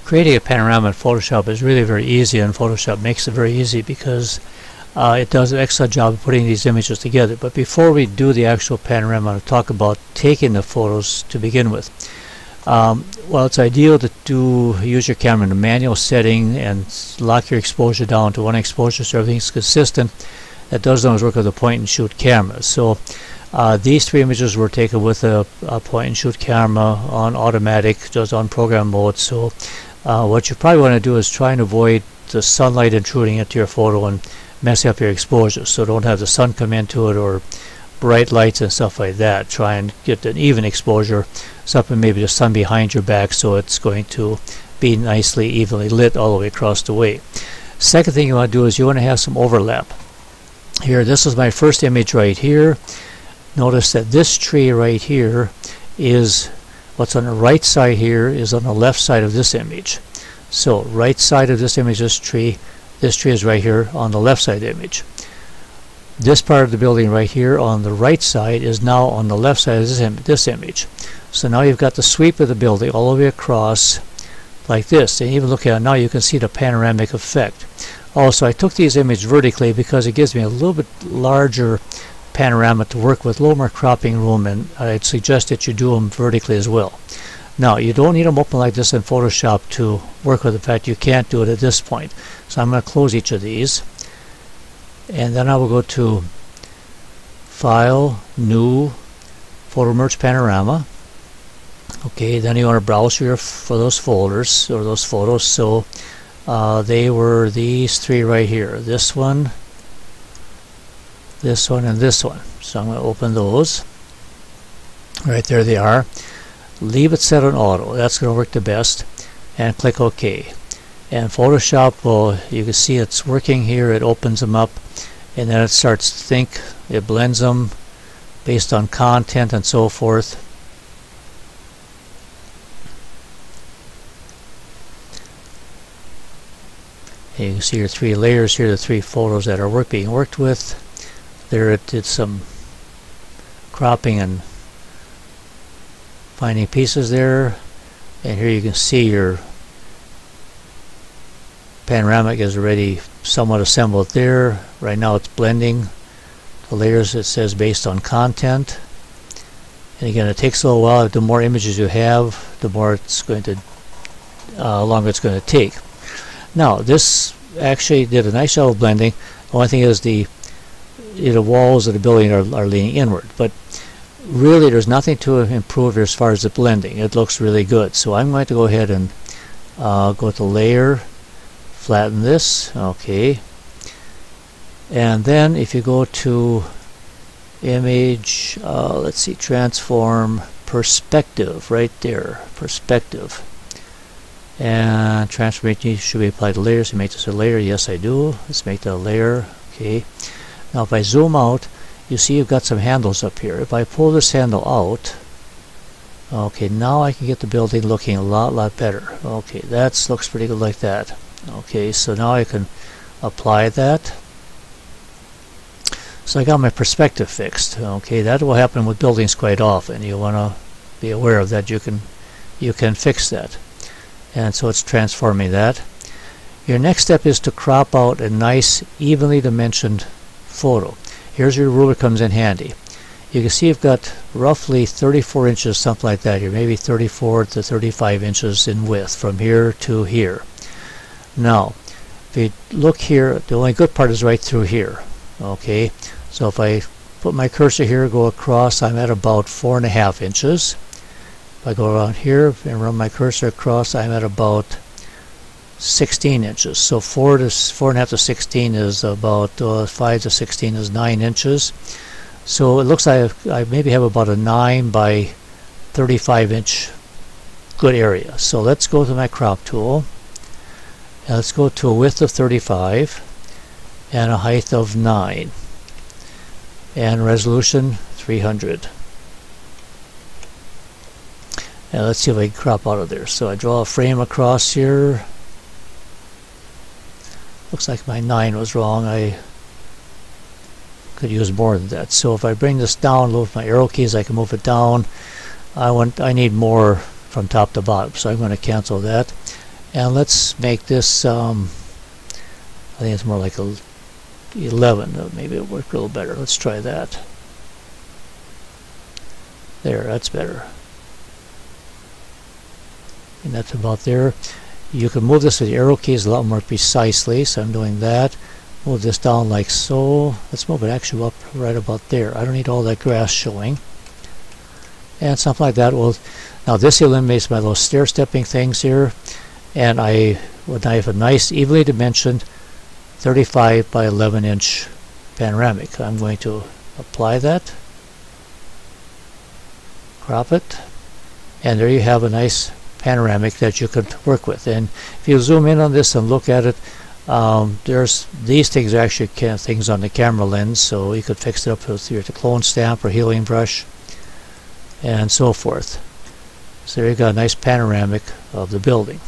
Creating a panorama in Photoshop is really very easy, and Photoshop makes it very easy because it does an excellent job of putting these images together. But before we do the actual panorama, I'll talk about taking the photos to begin with. Well, it's ideal to use your camera in a manual setting and lock your exposure down to one exposure so everything's consistent. That doesn't always work with a point and shoot camera. So these three images were taken with a point and shoot camera on automatic, just on program mode. So what you probably want to do is try and avoid the sunlight intruding into your photo and messing up your exposure. So don't have the sun come into it or bright lights and stuff like that. Try and get an even exposure, something maybe the sun behind your back, so it's going to be nicely evenly lit all the way across the way. Second thing you want to do is you want to have some overlap. Here, this is my first image right here. Notice that this tree right here is what's on the right side here is on the left side of this image. So right side of this image, this tree is right here on the left side of the image. This part of the building right here on the right side is now on the left side of this image. So now you've got the sweep of the building all the way across like this. And even look at it now, you can see the panoramic effect. Also, I took these images vertically because it gives me a little bit larger panorama to work with, a little more cropping room, and I'd suggest that you do them vertically as well. Now, you don't need them open like this in Photoshop to work with the fact you can't do it at this point. So I'm going to close each of these. And then I will go to File, New, Photo Merge Panorama. Okay, then you want to browse for those folders or those photos. So they were these three right here. This one, and this one. So I'm going to open those. Right there they are. Leave it set on auto. That's going to work the best. And click OK. And Photoshop, well, you can see it's working here. It opens them up, and then it starts to think. It blends them based on content and so forth. And you can see your three layers here, the three photos that are being worked with. There it did some cropping and finding pieces there. And here you can see your panoramic is already somewhat assembled there. Right now it's blending the layers. It says based on content. And again, it takes a little while. The more images you have, the more it's going to longer it's going to take. Now this actually did a nice job of blending. The only thing is the walls of the building are leaning inward, but really there's nothing to improve here as far as the blending. It looks really good. So I'm going to go ahead and go to Layer, flatten this. Okay, and then if you go to Image, let's see, Transform, Perspective, right there, Perspective. And transformation should be applied to layers. You make this a layer. Yes, I do. Let's make that a layer. Okay. Now if I zoom out, you see you've got some handles up here. If I pull this handle out, okay, now I can get the building looking a lot better. Okay, that looks pretty good like that. Okay, so now I can apply that. So I got my perspective fixed. Okay, that will happen with buildings quite often. You want to be aware of that. You can fix that. And so it's transforming that. Your next step is to crop out a nice evenly dimensioned photo. Here's where your ruler comes in handy. You can see you've got roughly 34 inches, something like that here, maybe 34 to 35 inches in width from here to here. Now, if you look here, the only good part is right through here. Okay, so if I put my cursor here, go across, I'm at about 4.5 inches. If I go around here and run my cursor across, I'm at about 16 inches. So 4.5 to 16 is about 5 to 16 is 9 inches. So it looks like I maybe have about a 9 by 35 inch good area. So let's go to my crop tool. And let's go to a width of 35 and a height of 9 and resolution 300. And let's see if I can crop out of there. So I draw a frame across here. Looks like my 9 was wrong. I could use more than that. So if I bring this down, with my arrow keys, I can move it down. I need more from top to bottom, so I'm going to cancel that. And let's make this, I think it's more like a 11. Maybe it'll work a little better. Let's try that. There, that's better. And that's about there. You can move this with the arrow keys a lot more precisely, so I'm doing that. Move this down like so. Let's move it actually up right about there. I don't need all that grass showing. And something like that. Well, now this eliminates my little stair-stepping things here. And I have a nice evenly dimensioned 35 by 11 inch panoramic. I'm going to apply that. Crop it. And there you have a nice panoramic that you could work with. And if you zoom in on this and look at it, there's these things are actually things on the camera lens, so you could fix it up with your clone stamp or healing brush and so forth. So there you got a nice panoramic of the building.